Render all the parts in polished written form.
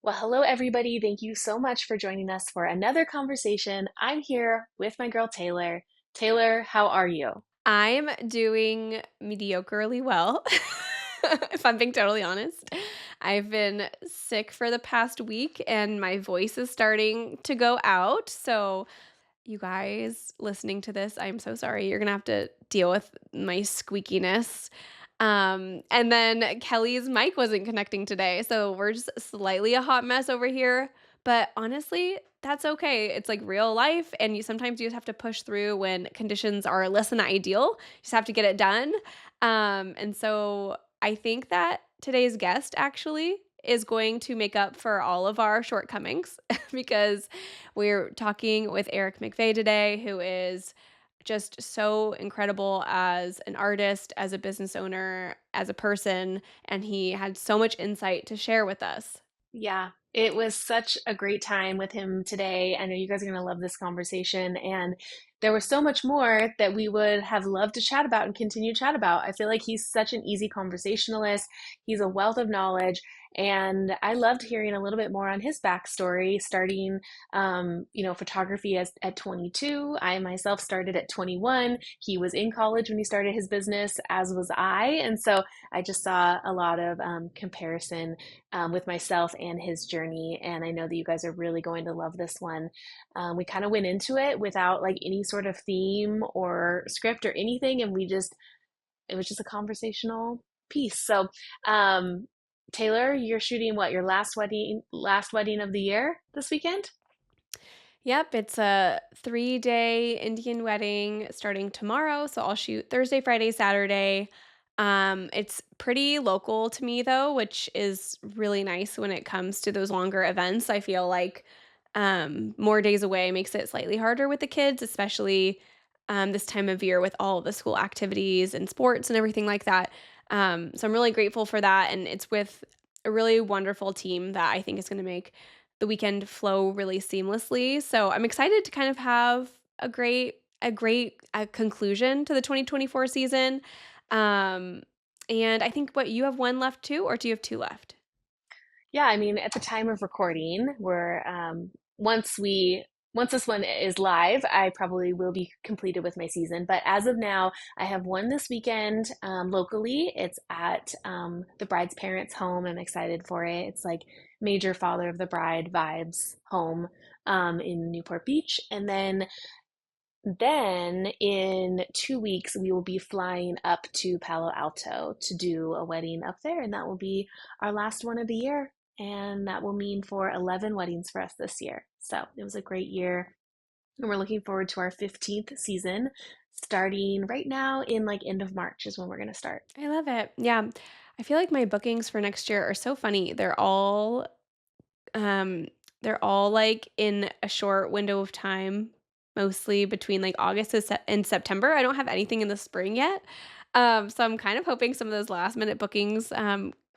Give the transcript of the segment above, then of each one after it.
Well, hello, everybody. Thank you so much for joining us for another conversation. I'm here with my girl, Taylor. Taylor, how are you? I'm doing mediocrely well, if I'm being totally honest. I've been sick for the past week and my voice is starting to go out. So, you guys listening to this, I'm so sorry. You're going to have to deal with my squeakiness. And then Kelly's mic wasn't connecting today. So, we're just slightly a hot mess over here. But honestly, that's okay. It's like real life, and sometimes you just have to push through when conditions are less than ideal. You just have to get it done. And so I think that today's guest actually is going to make up for all of our shortcomings because we're talking with Erich McVey today, who is just so incredible as an artist, as a business owner, as a person, and he had so much insight to share with us. Yeah, it was such a great time with him today. I know you guys are going to love this conversation. And there was so much more that we would have loved to chat about and continue to chat about. I feel like he's such an easy conversationalist. He's a wealth of knowledge. And I loved hearing a little bit more on his backstory, starting, photography at 22. I myself started at 21. He was in college when he started his business, as was I. And so I just saw a lot of comparison with myself and his journey. And I know that you guys are really going to love this one. We kind of went into it without like any sort of theme or script or anything. And it was just a conversational piece. So, Taylor, you're shooting what, your last wedding of the year this weekend? Yep, it's a 3-day Indian wedding starting tomorrow, so I'll shoot Thursday, Friday, Saturday. It's pretty local to me though, which is really nice when it comes to those longer events. I feel like more days away makes it slightly harder with the kids, especially this time of year with all of the school activities and sports and everything like that. So I'm really grateful for that, and it's with a really wonderful team that I think is going to make the weekend flow really seamlessly. So I'm excited to kind of have a great conclusion to the 2024 season. Um, and I think what you have one left too, or do you have two left? Yeah, I mean, at the time of recording, we're once we once this one is live, I probably will be completed with my season. But as of now, I have one this weekend locally. It's at the bride's parents' home. I'm excited for it. It's like major father of the bride vibes home in Newport Beach, and then in 2 weeks, we will be flying up to Palo Alto to do a wedding up there, and that will be our last one of the year. And that will mean for 11 weddings for us this year. So it was a great year. And we're looking forward to our 15th season starting right now in like end of March is when we're going to start. I love it. Yeah. I feel like my bookings for next year are so funny. Um they're all like in a short window of time, mostly between like August and September. I don't have anything in the spring yet. So I'm kind of hoping some of those last minute bookings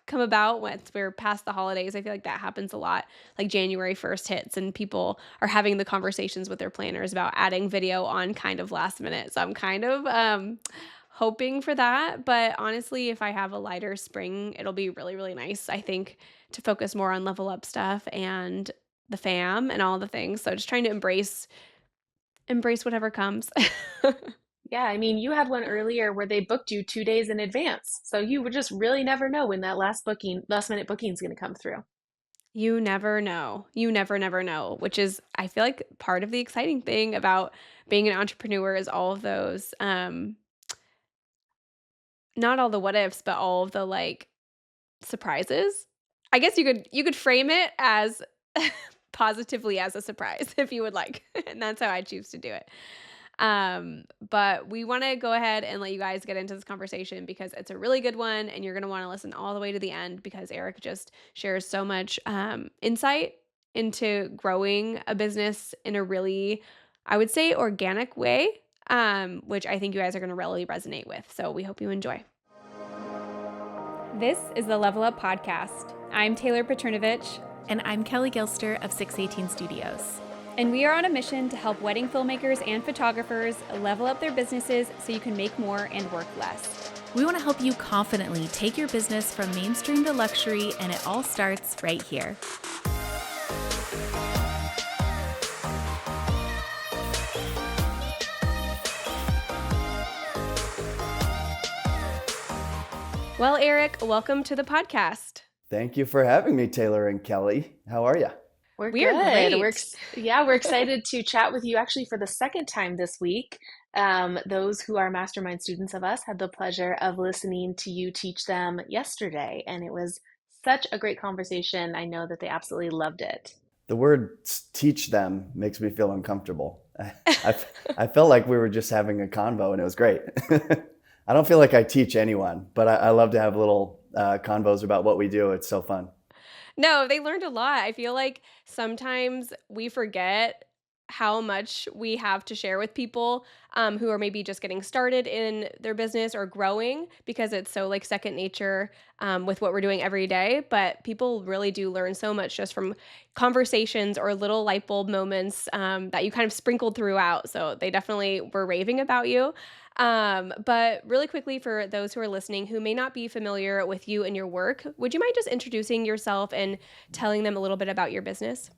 come about once we're past the holidays. I feel like that happens a lot. Like January 1st hits and people are having the conversations with their planners about adding video on kind of last minute. So I'm kind of hoping for that. But honestly, if I have a lighter spring, it'll be really, really nice, I think, to focus more on level up stuff and the fam and all the things. So just trying to embrace whatever comes. Yeah, I mean, you had one earlier where they booked you 2 days in advance. So you would just really never know when that last minute booking is going to come through. You never know. You never know, which is I feel like part of the exciting thing about being an entrepreneur is all of those not all the what ifs, but all of the like surprises. I guess you could frame it as positively as a surprise if you would like. And that's how I choose to do it. But we want to go ahead and let you guys get into this conversation because it's a really good one and you're going to want to listen all the way to the end because Eric just shares so much insight into growing a business in a really, I would say, organic way, which I think you guys are going to really resonate with. So we hope you enjoy. This is the Level Up Podcast. I'm Taylor Petrinovich, And I'm Kelley Gilster of 618 Studios. and we are on a mission to help wedding filmmakers and photographers level up their businesses so you can make more and work less. We want to help you confidently take your business from mainstream to luxury, and it all starts right here. Well, Erich, welcome to the podcast. Thank you for having me, Taylor and Kelly. How are you? We're We are good. great. We're excited to chat with you actually for the second time this week. Those who are mastermind students of us had the pleasure of listening to you teach them yesterday, and it was such a great conversation. I know that they absolutely loved it. The word teach them makes me feel uncomfortable. I felt like we were just having a convo and it was great. I don't feel like I teach anyone, but I love to have little convos about what we do. It's so fun. No, they learned a lot. I feel like sometimes we forget how much we have to share with people who are maybe just getting started in their business or growing because it's so like second nature with what we're doing every day. But people really do learn so much just from conversations or little light bulb moments that you kind of sprinkled throughout. So they definitely were raving about you. But really quickly, for those who are listening who may not be familiar with you and your work, would you mind just introducing yourself and telling them a little bit about your business?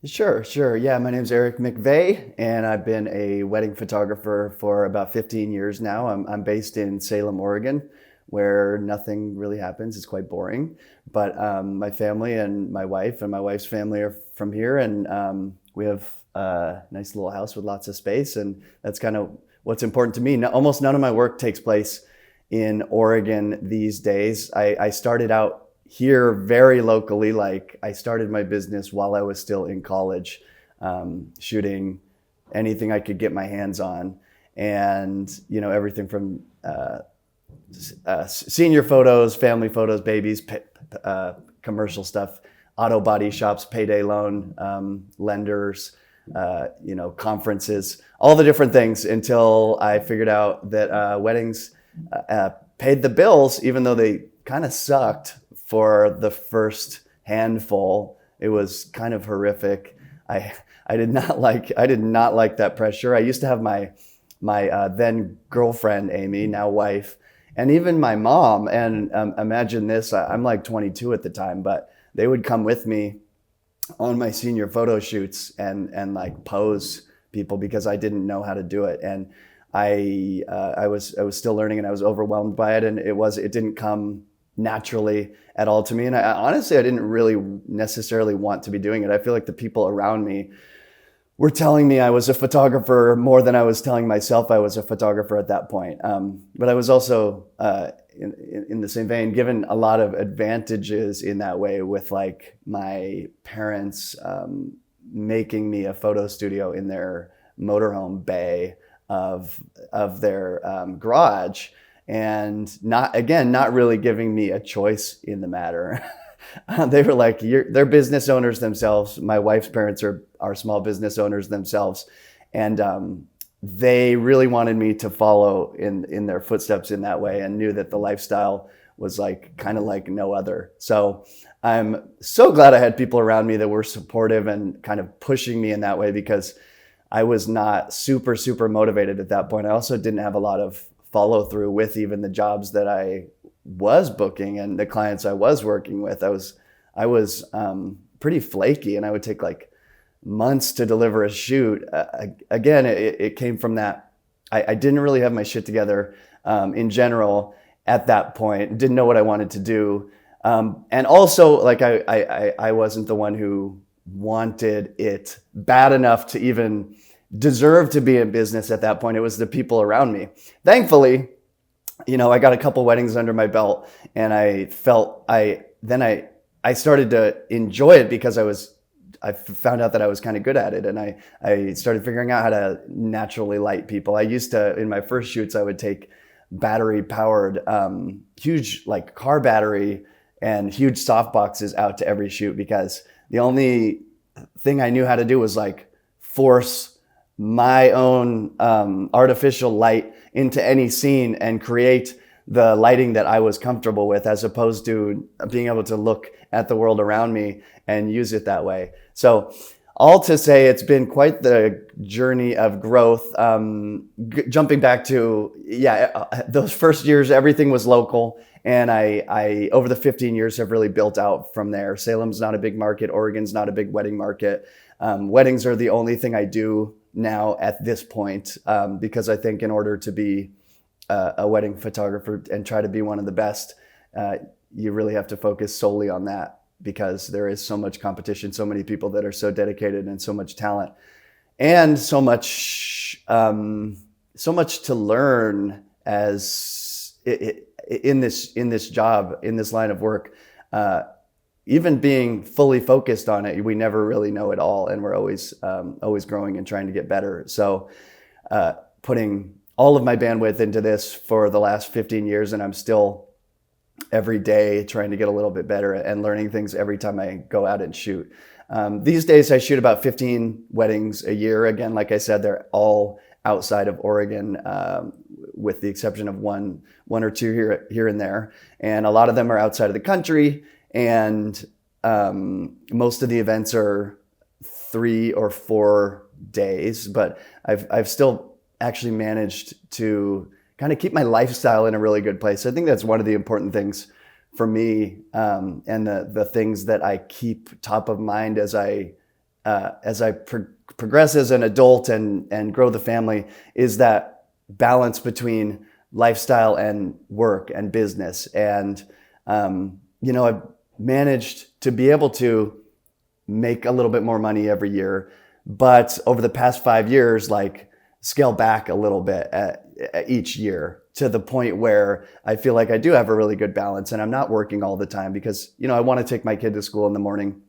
Sure. Yeah, my name's Erich McVey, and I've been a wedding photographer for about 15 years now. I'm based in Salem, Oregon, where nothing really happens. It's quite boring. But my family and my wife's family are from here, and we have a nice little house with lots of space, and that's kind of what's important to me. No, almost none of my work takes place in Oregon these days. I started out here very locally. Like I started my business while I was still in college, shooting anything I could get my hands on. And, everything from senior photos, family photos, babies, commercial stuff, auto body shops, payday loan, lenders, conferences, all the different things until I figured out that weddings paid the bills, even though they kind of sucked for the first handful. It was kind of horrific. I did not like that pressure. I used to have my then girlfriend, Amy, now wife, and even my mom. And imagine this, I'm like 22 at the time, but they would come with me on my senior photo shoots and like pose people because I didn't know how to do it. And I was still learning, and I was overwhelmed by it. And it didn't come naturally at all to me. And honestly, I didn't really necessarily want to be doing it. I feel like the people around me were telling me I was a photographer more than I was telling myself I was a photographer at that point. But I was also, in the same vein, given a lot of advantages in that way, with like my parents making me a photo studio in their motorhome bay of their garage, and not really giving me a choice in the matter. They were like, they're business owners themselves. My wife's parents are small business owners themselves. And they really wanted me to follow in their footsteps in that way, and knew that the lifestyle was like kind of like no other. So I'm so glad I had people around me that were supportive and kind of pushing me in that way, because I was not super, super motivated at that point. I also didn't have a lot of follow through with even the jobs that I was booking and the clients I was working with. I was pretty flaky, and I would take like months to deliver a shoot. Again, it came from that. I didn't really have my shit together in general at that point. Didn't know what I wanted to do. And also, like, I wasn't the one who wanted it bad enough to even deserve to be in business at that point. It was the people around me. Thankfully, I got a couple weddings under my belt, and I felt I started to enjoy it because I found out that I was kind of good at it, and I started figuring out how to naturally light people. I used to, in my first shoots, I would take battery powered, huge like car battery and huge soft boxes out to every shoot, because the only thing I knew how to do was like force my own artificial light into any scene and create the lighting that I was comfortable with, as opposed to being able to look at the world around me and use it that way. So all to say, it's been quite the journey of growth. Jumping back to, those first years, everything was local. And I, over the 15 years, have really built out from there. Salem's not a big market. Oregon's not a big wedding market. Weddings are the only thing I do now at this point, because I think in order to be a wedding photographer and try to be one of the best, you really have to focus solely on that because there is so much competition, so many people that are so dedicated and so much talent and so much to learn as in this job, in this line of work. Even being fully focused on it, we never really know it all, and we're always growing and trying to get better. So putting all of my bandwidth into this for the last 15 years, and I'm still every day trying to get a little bit better and learning things every time I go out and shoot. These days I shoot about 15 weddings a year. Again, like I said, they're all outside of Oregon, with the exception of one or two here and there. And a lot of them are outside of the country. And most of the events are 3 or 4 days, but I've still actually managed to kind of keep my lifestyle in a really good place. I think that's one of the important things for me, and the things that I keep top of mind as I progress as an adult and grow the family is that balance between lifestyle and work and business. And I've managed to be able to make a little bit more money every year, but over the past 5 years, like scale back a little bit at each year to the point where I feel like I do have a really good balance and I'm not working all the time because, I want to take my kid to school in the morning.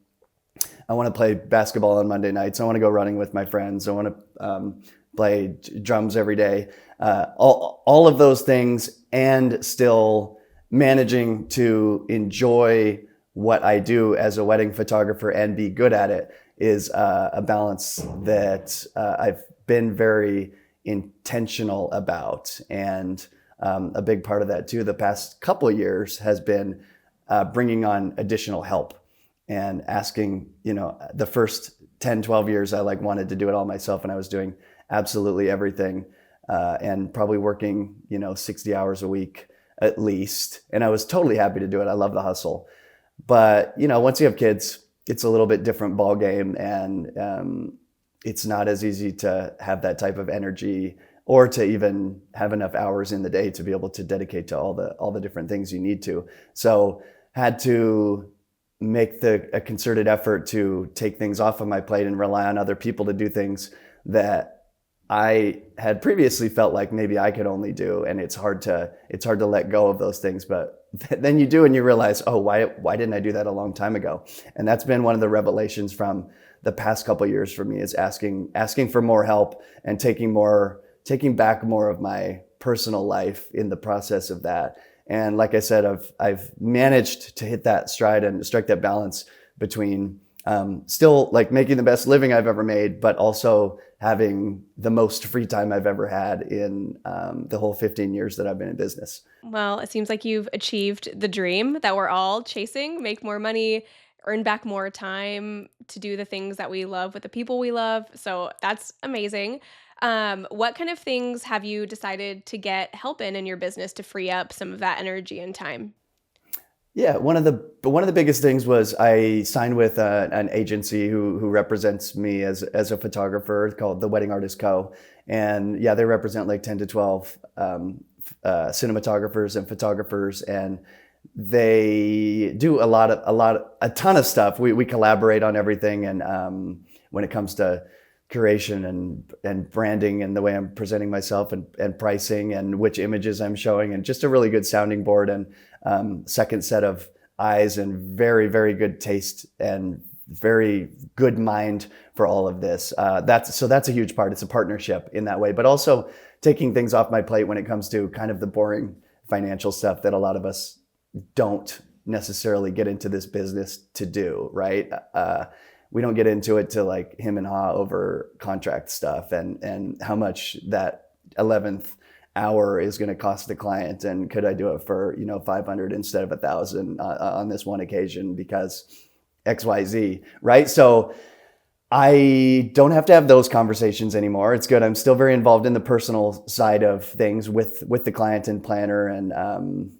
I want to play basketball on Monday nights. I want to go running with my friends. I want to play drums every day. All of those things, and still managing to enjoy what I do as a wedding photographer and be good at it is a balance that I've been very intentional about. And a big part of that too, the past couple of years has been bringing on additional help and asking, the first 10, 12 years, I wanted to do it all myself, and I was doing absolutely everything, and probably working, 60 hours a week at least. And I was totally happy to do it. I love the hustle. But, once you have kids, it's a little bit different ball game, and it's not as easy to have that type of energy or to even have enough hours in the day to be able to dedicate to all the different things you need to. So had to make a concerted effort to take things off of my plate and rely on other people to do things that I had previously felt like maybe I could only do. And it's hard to let go of those things, but then you do, and you realize, oh, why didn't I do that a long time ago? And that's been one of the revelations from the past couple of years for me, is asking for more help and taking back more of my personal life in the process of that. And like I said, I've managed to hit that stride and strike that balance between still making the best living I've ever made, but also having the most free time I've ever had in the whole 15 years that I've been in business. Well, it seems like you've achieved the dream that we're all chasing: make more money, earn back more time to do the things that we love with the people we love. So that's amazing. What kind of things have you decided to get help in your business to free up some of that energy and time? Yeah, one of the biggest things was I signed with an agency who represents me as a photographer called the Wedding Artist Co. And yeah, they represent 10 to 12 cinematographers and photographers, and they do a ton of stuff. We collaborate on everything, and when it comes to curation and branding and the way I'm presenting myself and pricing and which images I'm showing, and just a really good sounding board and second set of eyes and very, very good taste and very good mind for all of this. That's a huge part. It's a partnership in that way, but also taking things off my plate when it comes to kind of the boring financial stuff that a lot of us don't necessarily get into this business to do, right? We don't get into it to him and ha over contract stuff and how much that 11th hour is going to cost the client, and could I do it for 500 instead of 1,000 on this one occasion because XYZ, right? So I don't have to have those conversations anymore. It's good. I'm still very involved in the personal side of things with the client and planner, and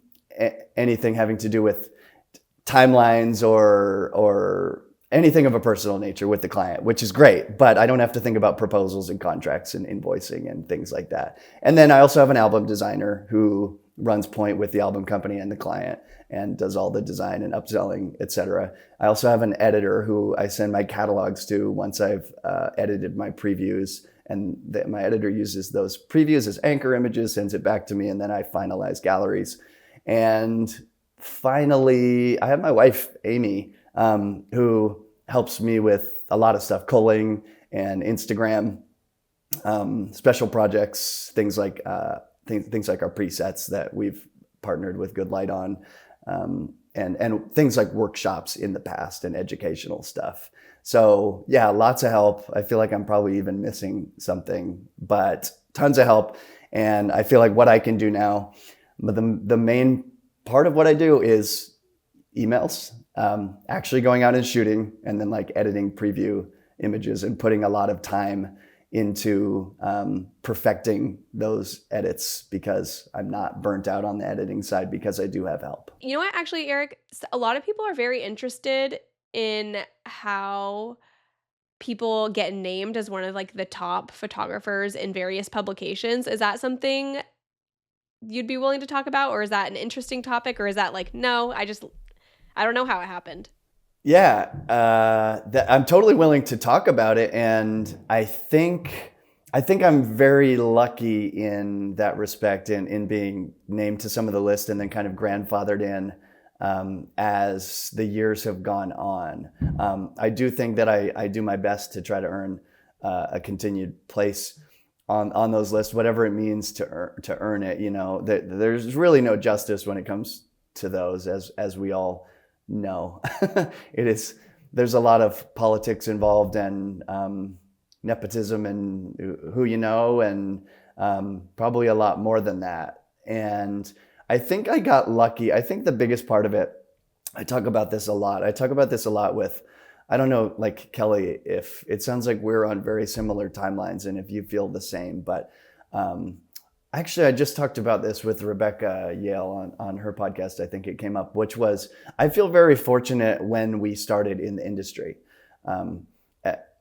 anything having to do with timelines or anything of a personal nature with the client, which is great, but I don't have to think about proposals and contracts and invoicing and things like that. And then I also have an album designer who runs point with the album company and the client and does all the design and upselling, etc. I also have an editor who I send my catalogs to once I've edited my previews, and my editor uses those previews as anchor images, sends it back to me, and then I finalize galleries. And finally, I have my wife, Amy, who helps me with a lot of stuff, culling and Instagram, special projects, things like our presets that we've partnered with Good Light on, and things like workshops in the past and educational stuff. So yeah, lots of help. I feel like I'm probably even missing something, but tons of help. And I feel like what I can do now, the main part of what I do is emails, actually going out and shooting, and then like editing preview images and putting a lot of time into perfecting those edits, because I'm not burnt out on the editing side because I do have help. You know what, actually, Eric, a lot of people are very interested in how people get named as one of like the top photographers in various publications. Is that something you'd be willing to talk about, or is that an interesting topic, or is that like, no, I don't know how it happened? Yeah, I'm totally willing to talk about it, and I think I'm very lucky in that respect, in being named to some of the list and then kind of grandfathered in as the years have gone on. I do think that I do my best to try to earn a continued place on those lists, whatever it means to earn it. You know, there's really no justice when it comes to those, as we all know. There's a lot of politics involved, and nepotism, and who you know, and probably a lot more than that. And I think I got lucky. I think the biggest part of it, I talk about this a lot with, I don't know, like Kelley, if it sounds like we're on very similar timelines and if you feel the same, but actually, I just talked about this with Rebecca Yale on her podcast. I think it came up, which was, I feel very fortunate when we started in the industry,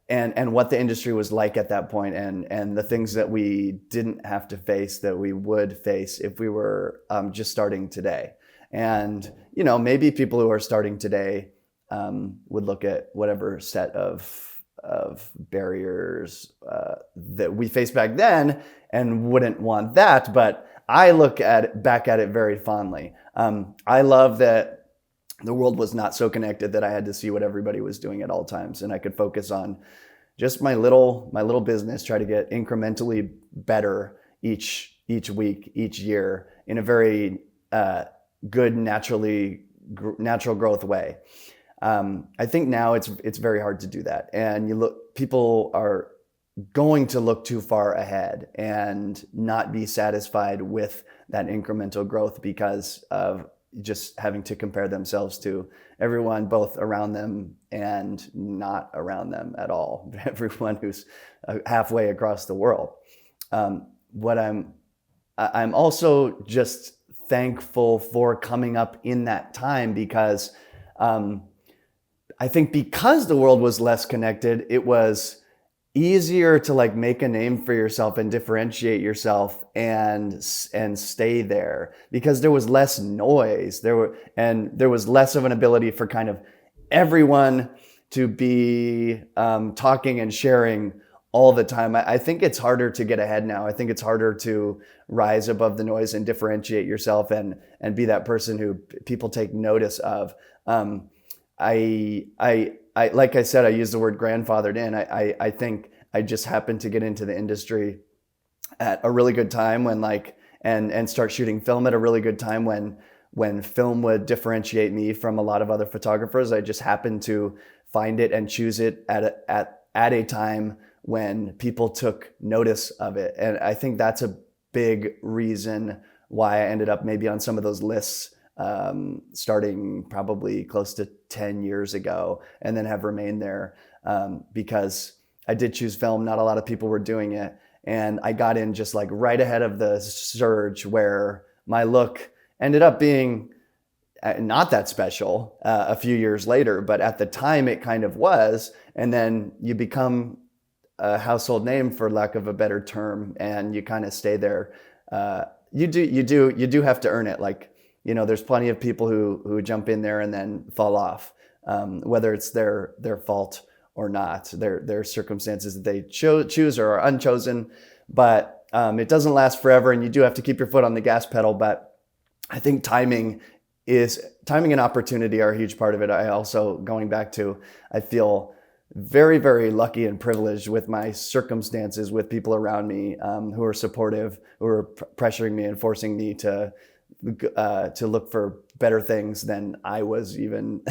and what the industry was like at that point, and the things that we didn't have to face that we would face if we were just starting today. And, you know, maybe people who are starting today would look at whatever set of barriers that we faced back then and wouldn't want that. But I look back at it very fondly. I love that the world was not so connected that I had to see what everybody was doing at all times, and I could focus on just my little business, try to get incrementally better each week, each year, in a very good, natural growth way. I think now it's very hard to do that, and people are going to look too far ahead and not be satisfied with that incremental growth because of just having to compare themselves to everyone both around them and not around them at all, everyone who's halfway across the world. What I'm also just thankful for coming up in that time, because I think because the world was less connected, it was easier to like make a name for yourself and differentiate yourself and stay there, because there was less noise. There was less of an ability for kind of everyone to be talking and sharing all the time. I think it's harder to get ahead now. I think it's harder to rise above the noise and differentiate yourself and be that person who people take notice of. I like I said, I use the word grandfathered in. I think I just happened to get into the industry at a really good time when and start shooting film at a really good time when film would differentiate me from a lot of other photographers. I just happened to find it and choose it at a time when people took notice of it. And I think that's a big reason why I ended up maybe on some of those lists starting probably close to 10 years ago, and then have remained there because I did choose film. Not a lot of people were doing it. And I got in just like right ahead of the surge where my look ended up being not that special a few years later, but at the time it kind of was. And then you become a household name, for lack of a better term, and you kind of stay there you do have to earn it. Like, there's plenty of people who jump in there and then fall off, whether it's their fault or not, their circumstances that they choose or are unchosen. But it doesn't last forever, and you do have to keep your foot on the gas pedal. But I think timing and opportunity are a huge part of it. I also, going back to, I feel very, very lucky and privileged with my circumstances, with people around me who are supportive, who are pressuring me and forcing me to look for better things than I was even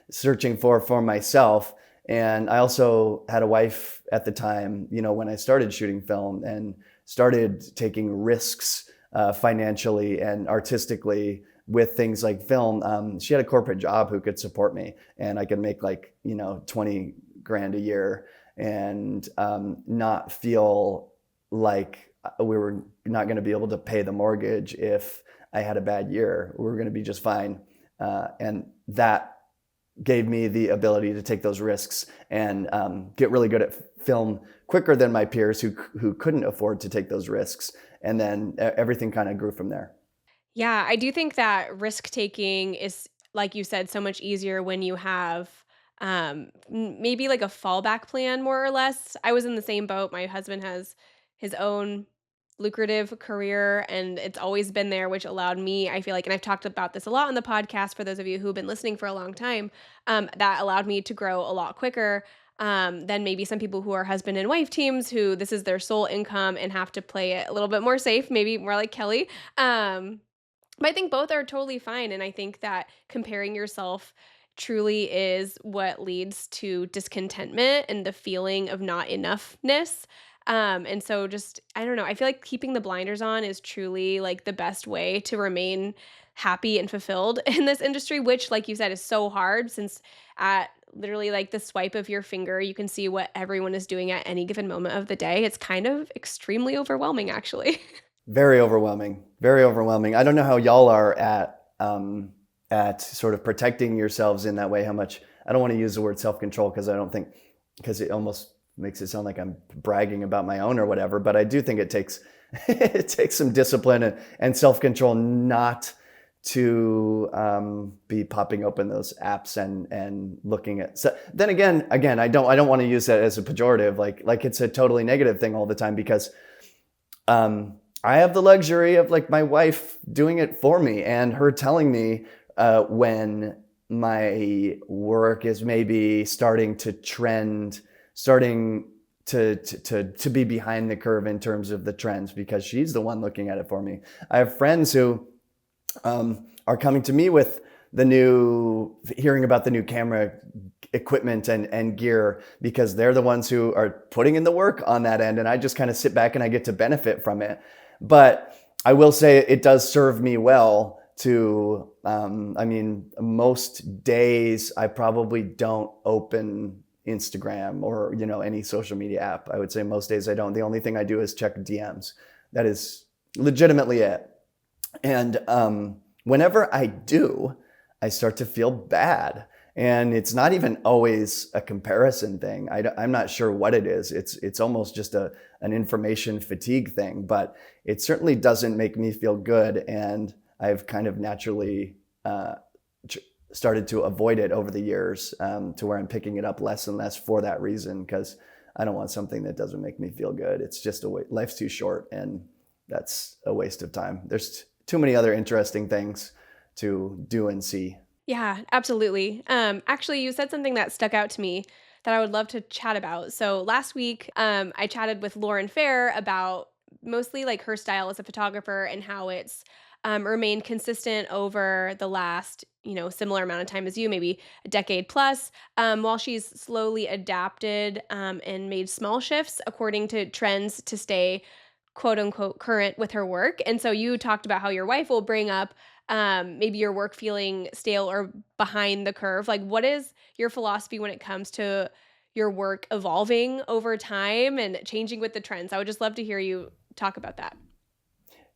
searching for myself. And I also had a wife at the time, when I started shooting film and started taking risks financially and artistically with things like film. She had a corporate job who could support me, and I could make 20 grand a year and not feel like we were not going to be able to pay the mortgage if I had a bad year. We were going to be just fine. And that gave me the ability to take those risks and get really good at film quicker than my peers who couldn't afford to take those risks. And then everything kind of grew from there. Yeah, I do think that risk taking is, like you said, so much easier when you have maybe like a fallback plan, more or less. I was in the same boat. My husband has his own lucrative career, and it's always been there, which allowed me, I feel like, and I've talked about this a lot on the podcast for those of you who've been listening for a long time, that allowed me to grow a lot quicker than maybe some people who are husband and wife teams who this is their sole income and have to play it a little bit more safe, maybe more like Kelly. But I think both are totally fine. And I think that comparing yourself truly is what leads to discontentment and the feeling of not enoughness. And so just, I don't know, I feel like keeping the blinders on is truly like the best way to remain happy and fulfilled in this industry, which, like you said, is so hard since at literally like the swipe of your finger, you can see what everyone is doing at any given moment of the day. It's kind of extremely overwhelming, actually. Very overwhelming. Very overwhelming. I don't know how y'all are at sort of protecting yourselves in that way. How much, I don't want to use the word self-control because it almost makes it sound like I'm bragging about my own or whatever. But I do think it takes it takes some discipline and self-control not to be popping open those apps and looking at. So then again, I don't want to use that as a pejorative, like it's a totally negative thing all the time, because I have the luxury of like my wife doing it for me and her telling me when my work is maybe starting to trend, starting to be behind the curve in terms of the trends, because she's the one looking at it for me. I have friends who are coming to me with hearing about the new camera equipment and gear, because they're the ones who are putting in the work on that end, and I just kind of sit back and I get to benefit from it. But I will say it does serve me well to, most days I probably don't open Instagram or, any social media app. I would say most days I don't. The only thing I do is check DMs. That is legitimately it. And whenever I do, I start to feel bad. And it's not even always a comparison thing. I'm not sure what it is. It's almost just an information fatigue thing, but it certainly doesn't make me feel good. And I've kind of naturally started to avoid it over the years, to where I'm picking it up less and less for that reason, because I don't want something that doesn't make me feel good. It's just life's too short, and that's a waste of time. There's too many other interesting things to do and see. Yeah, absolutely. Actually, you said something that stuck out to me that I would love to chat about. So last week, I chatted with Lauren Fair about mostly like her style as a photographer and how it's remained consistent over the last, similar amount of time as you, maybe a decade plus, while she's slowly adapted and made small shifts according to trends to stay quote unquote current with her work. And so you talked about how your wife will bring up maybe your work feeling stale or behind the curve. Like, what is your philosophy when it comes to your work evolving over time and changing with the trends? I would just love to hear you talk about that.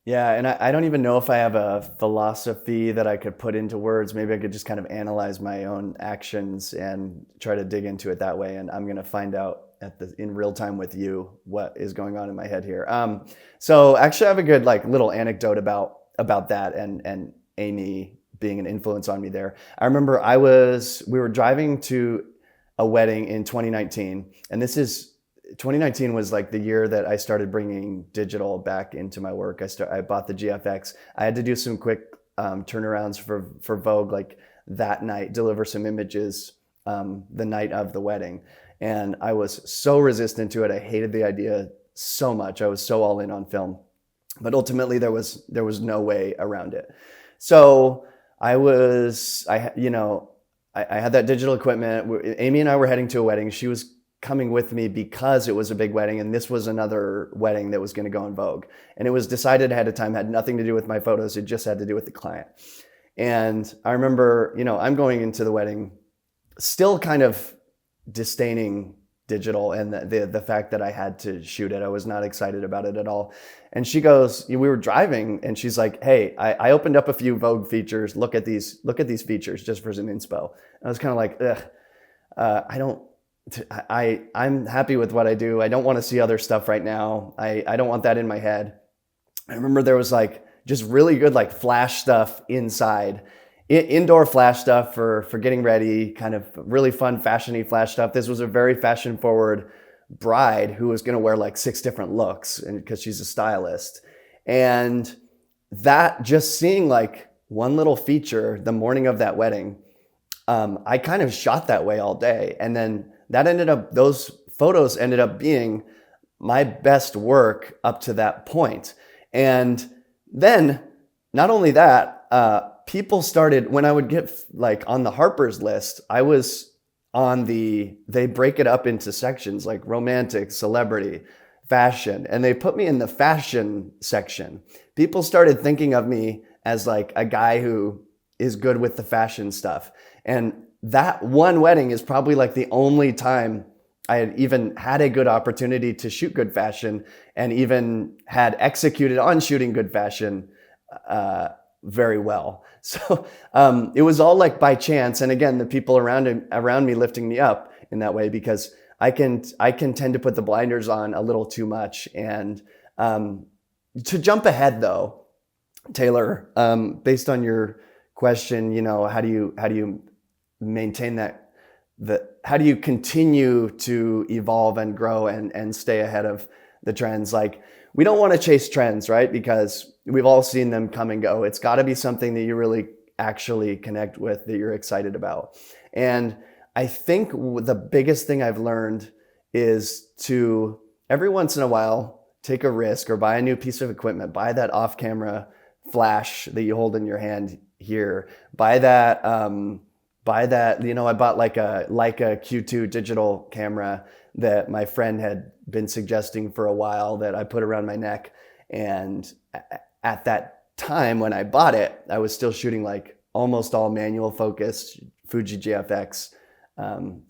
Yeah, and I don't even know if I have a philosophy that I could put into words. Maybe I could just kind of analyze my own actions and try to dig into it that way. And I'm going to find out in real time with you what is going on in my head here. So actually, I have a good like little anecdote about that and Amy being an influence on me there. I remember we were driving to a wedding in 2019, and 2019 was like the year that I started bringing digital back into my work. I bought the GFX. I had to do some quick turnarounds for Vogue, like that night, deliver some images the night of the wedding. And I was so resistant to it. I hated the idea so much. I was so all in on film, but ultimately there was no way around it. So I had that digital equipment. Amy and I were heading to a wedding. She was coming with me because it was a big wedding, and this was another wedding that was going to go in Vogue. And it was decided ahead of time, had nothing to do with my photos. It just had to do with the client. And I remember, I'm going into the wedding still kind of disdaining digital and the fact that I had to shoot it. I was not excited about it at all. And she goes, we were driving, and she's like, hey, I opened up a few Vogue features. Look at these features just for some inspo. And I was kind of like, I'm happy with what I do. I don't want to see other stuff right now. I don't want that in my head. I remember there was like just really good like flash stuff inside, indoor flash stuff for getting ready, kind of really fun fashion-y flash stuff. This was a very fashion forward bride who was going to wear like 6 different looks, and because she's a stylist. And that, just seeing like one little feature the morning of that wedding, I kind of shot that way all day. And then those photos ended up being my best work up to that point. And then not only that, people started, when I would get like on the Harper's list, I was on they break it up into sections like romantic, celebrity, fashion, and they put me in the fashion section. People started thinking of me as like a guy who is good with the fashion stuff. And that one wedding is probably like the only time I had even had a good opportunity to shoot good fashion, and even had executed on shooting good fashion very well. So it was all like by chance. And again, the people around me lifting me up in that way, because I can tend to put the blinders on a little too much. And to jump ahead though, Taylor, based on your question, how do you maintain that? How do you continue to evolve and grow and stay ahead of the trends? Like, we don't want to chase trends, right? Because we've all seen them come and go. It's got to be something that you really actually connect with, that you're excited about. And I think the biggest thing I've learned is to, every once in a while, take a risk or buy a new piece of equipment, buy that off-camera flash that you hold in your hand here, buy that, I bought like a Leica Q2 digital camera that my friend had been suggesting for a while, that I put around my neck. And at that time when I bought it, I was still shooting like almost all manual focus, Fuji GFX,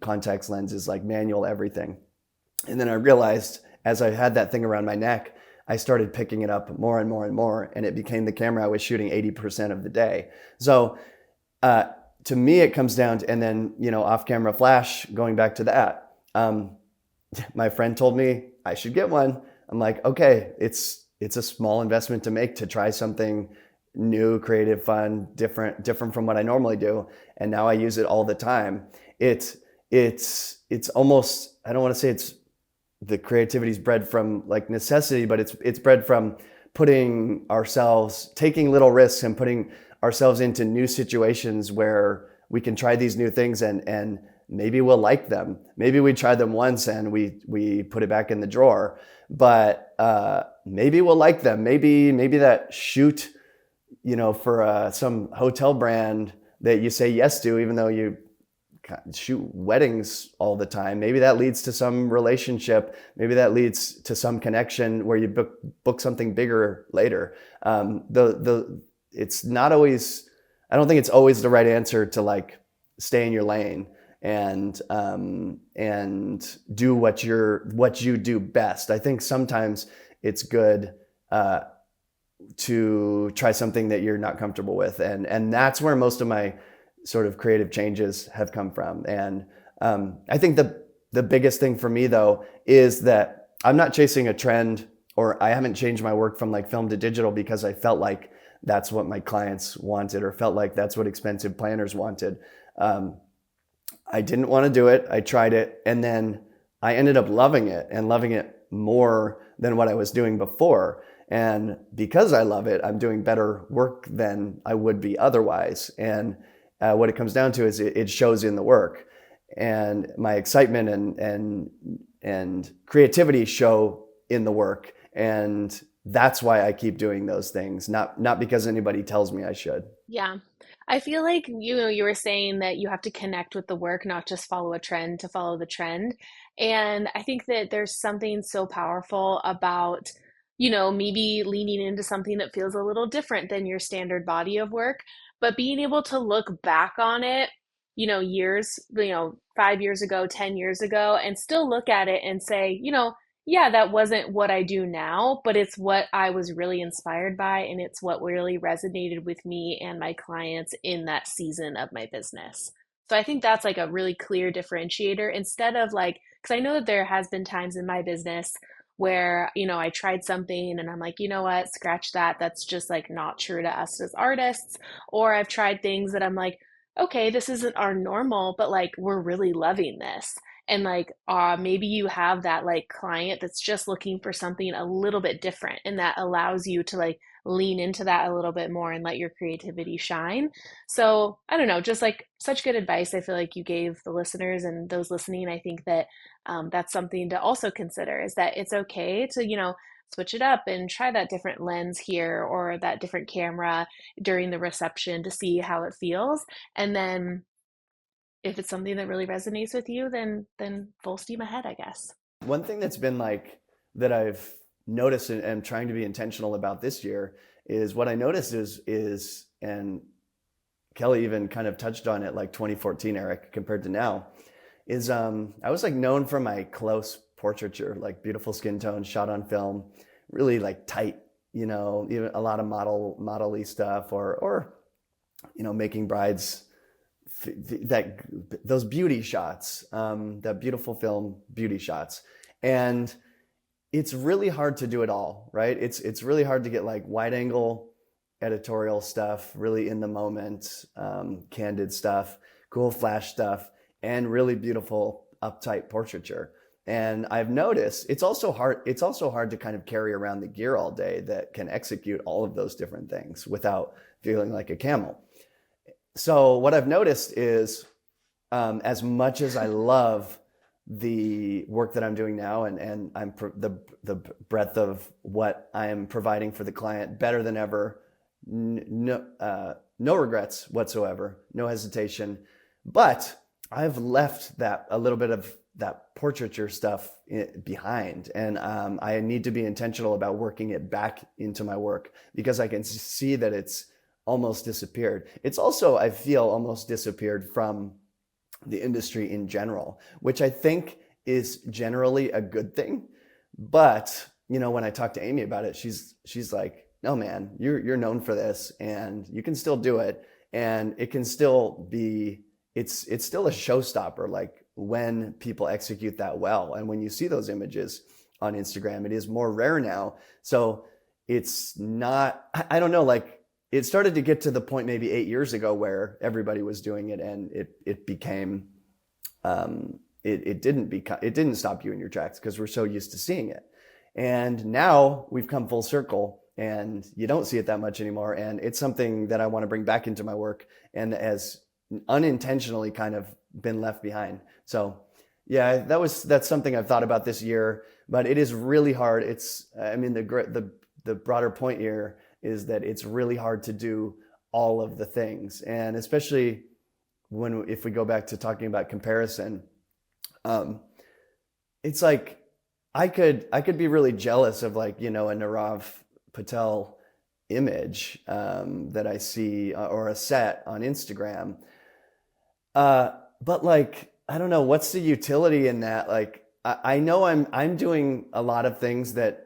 contact lenses, like manual everything. And then I realized, as I had that thing around my neck, I started picking it up more and more and more, and it became the camera I was shooting 80% of the day. So to me, it comes down to, and then, off-camera flash, going back to that. My friend told me I should get one. I'm like, okay, it's a small investment to make, to try something new, creative, fun, different from what I normally do. And now I use it all the time. It's almost, I don't want to say it's the creativity's bred from like necessity, but it's bred from taking little risks and putting ourselves into new situations where we can try these new things and maybe we'll like them. Maybe we tried them once and we put it back in the drawer, but maybe we'll like them. Maybe that shoot, for some hotel brand that you say yes to, even though you shoot weddings all the time, maybe that leads to some relationship. Maybe that leads to some connection where you book something bigger later. It's not always, I don't think it's always the right answer to like stay in your lane and do what you do best. I think sometimes it's good to try something that you're not comfortable with. And that's where most of my sort of creative changes have come from. And I think the biggest thing for me though is that I'm not chasing a trend, or I haven't changed my work from like film to digital because I felt like that's what my clients wanted, or felt like that's what expensive planners wanted. I didn't want to do it. I tried it, and then I ended up loving it, and loving it more than what I was doing before. And because I love it, I'm doing better work than I would be otherwise. And what it comes down to is it shows in the work, and my excitement and creativity show in the work. And that's why I keep doing those things, not because anybody tells me I should. Yeah. I feel like, you were saying that you have to connect with the work, not just follow a trend to follow the trend. And I think that there's something so powerful about, maybe leaning into something that feels a little different than your standard body of work, but being able to look back on it, years, 5 years ago, 10 years ago, and still look at it and say, yeah, that wasn't what I do now, but it's what I was really inspired by, and it's what really resonated with me and my clients in that season of my business. So I think that's like a really clear differentiator instead of like, because I know that there has been times in my business where, I tried something and I'm like, you know what, scratch that. That's just like not true to us as artists. Or I've tried things that I'm like, okay, this isn't our normal, but like we're really loving this. And like maybe you have that like client that's just looking for something a little bit different, and that allows you to like lean into that a little bit more and let your creativity shine. So I don't know, just like such good advice I feel like you gave the listeners and those listening. I think that that's something to also consider, is that it's okay to switch it up and try that different lens here or that different camera during the reception to see how it feels. And then if it's something that really resonates with you, then full steam ahead, I guess. One thing that's been like that I've noticed and am trying to be intentional about this year is what I noticed is and Kelly even kind of touched on it, like 2014, Eric, compared to now, is I was like known for my close portraiture, like beautiful skin tone shot on film, really like tight, even a lot of model-y stuff, or making brides that those beauty shots, that beautiful film beauty shots. And it's really hard to do it all, right? It's really hard to get like wide angle editorial stuff, really in the moment, candid stuff, cool flash stuff, and really beautiful uptight portraiture. And I've noticed it's also hard to kind of carry around the gear all day that can execute all of those different things without feeling like a camel. So what I've noticed is, as much as I love the work that I'm doing now, and I'm the breadth of what I am providing for the client better than ever, no regrets whatsoever, no hesitation. But I've left that a little bit of that portraiture stuff behind, and I need to be intentional about working it back into my work because I can see that it's almost disappeared. It's also, I feel, almost disappeared from the industry in general, which I think is generally a good thing. But, when I talk to Amy about it, she's like, no, man, you're known for this and you can still do it. And it can still be, it's still a showstopper, like when people execute that well. And when you see those images on Instagram, it is more rare now. So it's not, I don't know, like, it started to get to the point maybe 8 years ago where everybody was doing it, and it became, it didn't stop you in your tracks because we're so used to seeing it. And now we've come full circle and you don't see it that much anymore. And it's something that I want to bring back into my work and has unintentionally kind of been left behind. So yeah, that's something I've thought about this year, but it is really hard. The broader point here is that it's really hard to do all of the things. And especially if we go back to talking about comparison, it's like, I could be really jealous of like, a Nirav Patel image, that I see, or a set on Instagram. But like, I don't know, what's the utility in that? Like, I know I'm doing a lot of things that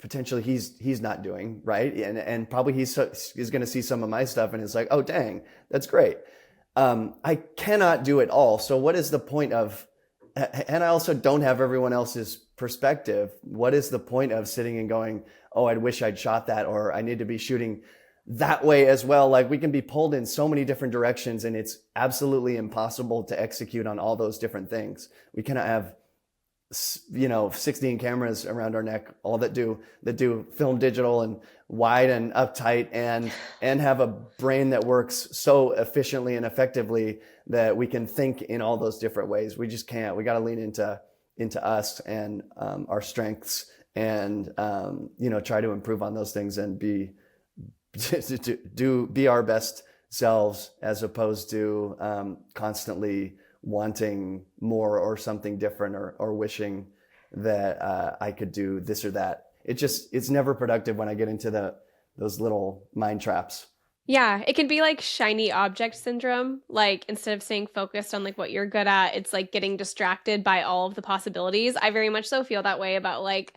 potentially he's not doing, right? And probably he's going to see some of my stuff and it's like, oh dang, that's great. I cannot do it all. So what is the point of, and I also don't have everyone else's perspective. What is the point of sitting and going, oh, I wish I'd shot that, or I need to be shooting that way as well? Like, we can be pulled in so many different directions, and it's absolutely impossible to execute on all those different things. We cannot have 16 cameras around our neck, all that do film digital and wide and uptight, and have a brain that works so efficiently and effectively that we can think in all those different ways. We just can't. We got to lean into us and our strengths, and try to improve on those things and be our best selves, as opposed to constantly wanting more or something different, or wishing that I could do this or that. It's never productive when I get into those little mind traps. Yeah, it can be like shiny object syndrome. Like, instead of staying focused on like what you're good at, it's like getting distracted by all of the possibilities. I very much so feel that way about like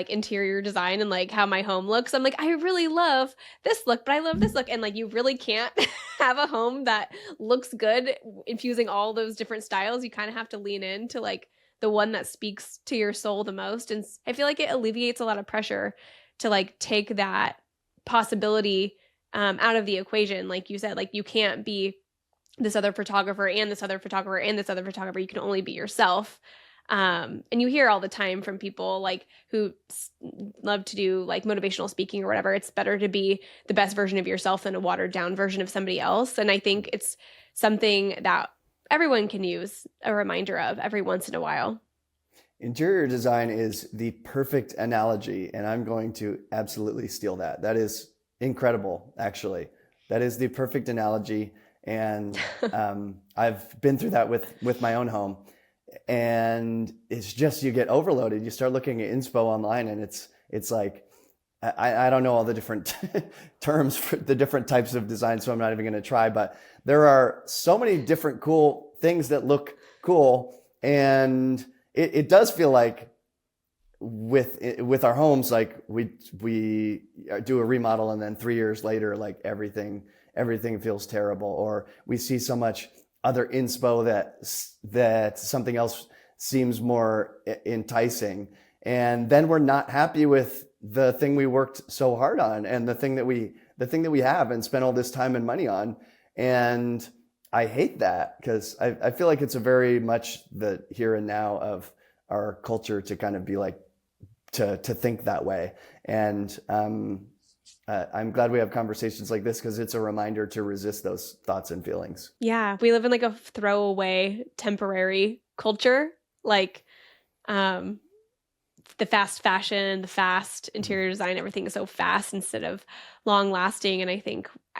interior design and like how my home looks. I'm like, I really love this look, but I love this look. And like, you really can't have a home that looks good infusing all those different styles. You kind of have to lean into like the one that speaks to your soul the most. And I feel like it alleviates a lot of pressure to like take that possibility out of the equation. Like you said, like, you can't be this other photographer and this other photographer and this other photographer. You can only be yourself. And you hear all the time from people like who love to do like motivational speaking or whatever. It's better to be the best version of yourself than a watered down version of somebody else. And I think it's something that everyone can use a reminder of every once in a while. Interior design is the perfect analogy, and I'm going to absolutely steal that. That is incredible, actually. That is the perfect analogy. And I've been through that with my own home. And it's just, you get overloaded. You start looking at inspo online, and it's like, I don't know all the different terms for the different types of design, so I'm not even going to try. But there are so many different cool things that look cool. And it does feel like with our homes, like we do a remodel, and then 3 years later, like everything feels terrible, or we see so much other inspo that something else seems more enticing, and then we're not happy with the thing we worked so hard on, and the thing that we have and spent all this time and money on. And I hate that, because I feel like it's a very much the here and now of our culture to kind of be like, to think that way. And I'm glad we have conversations like this, because it's a reminder to resist those thoughts and feelings. Yeah, we live in like a throwaway temporary culture, like the fast fashion, the fast interior design, everything is so fast instead of long lasting. And I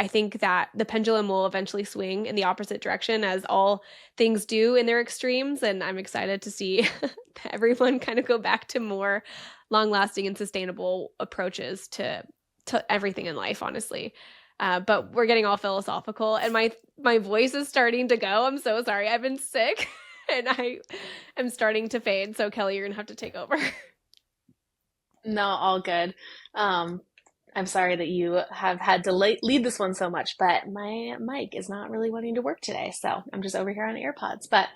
think that the pendulum will eventually swing in the opposite direction, as all things do in their extremes. And I'm excited to see everyone kind of go back to more long lasting and sustainable approaches to everything in life, honestly. But we're getting all philosophical, and my voice is starting to go. I'm so sorry. I've been sick and I am starting to fade. So Kelley, you're going to have to take over. No, all good. I'm sorry that you have had to lead this one so much, but my mic is not really wanting to work today, so I'm just over here on AirPods. But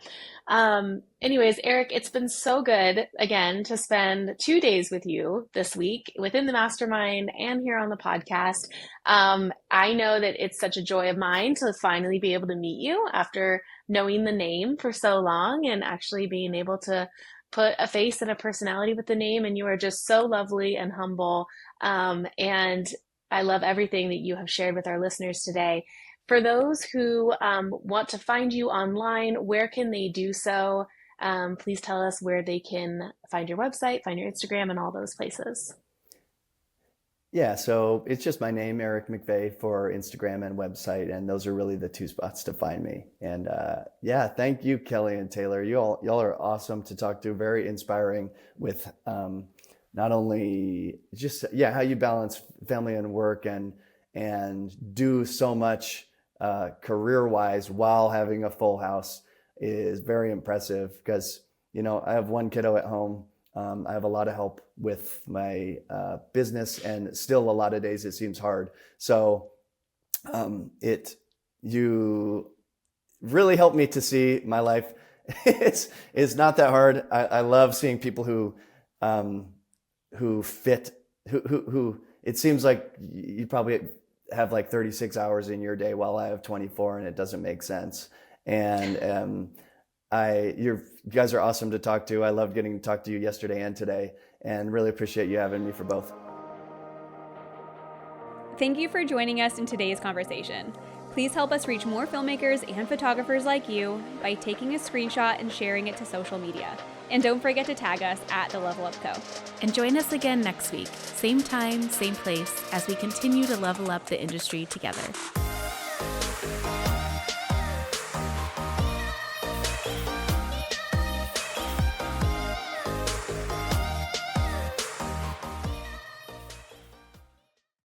anyways, Erich, it's been so good, again, to spend 2 days with you this week within the mastermind and here on the podcast. I know that it's such a joy of mine to finally be able to meet you after knowing the name for so long, and actually being able to put a face and a personality with the name. And you are just so lovely and humble. And I love everything that you have shared with our listeners today. For those who want to find you online, where can they do so? Please tell us where they can find your website, find your Instagram, and all those places. Yeah, so it's just my name, Erich McVey, for Instagram and website, and those are really the two spots to find me. And yeah, thank you, Kelley and Taylor. Y'all are awesome to talk to. Very inspiring with not only just how you balance family and work, and do so much career-wise while having a full house is very impressive. Because I have one kiddo at home. I have a lot of help with my business, and still a lot of days it seems hard. So you really helped me to see my life it's not that hard. I love seeing people who it seems like you probably have like 36 hours in your day while I have 24, and it doesn't make sense. And you guys are awesome to talk to. I loved getting to talk to you yesterday and today, and really appreciate you having me for both. Thank you for joining us in today's conversation. Please help us reach more filmmakers and photographers like you by taking a screenshot and sharing it to social media. And don't forget to tag us at The Level Up Co. And join us again next week, same time, same place, as we continue to level up the industry together.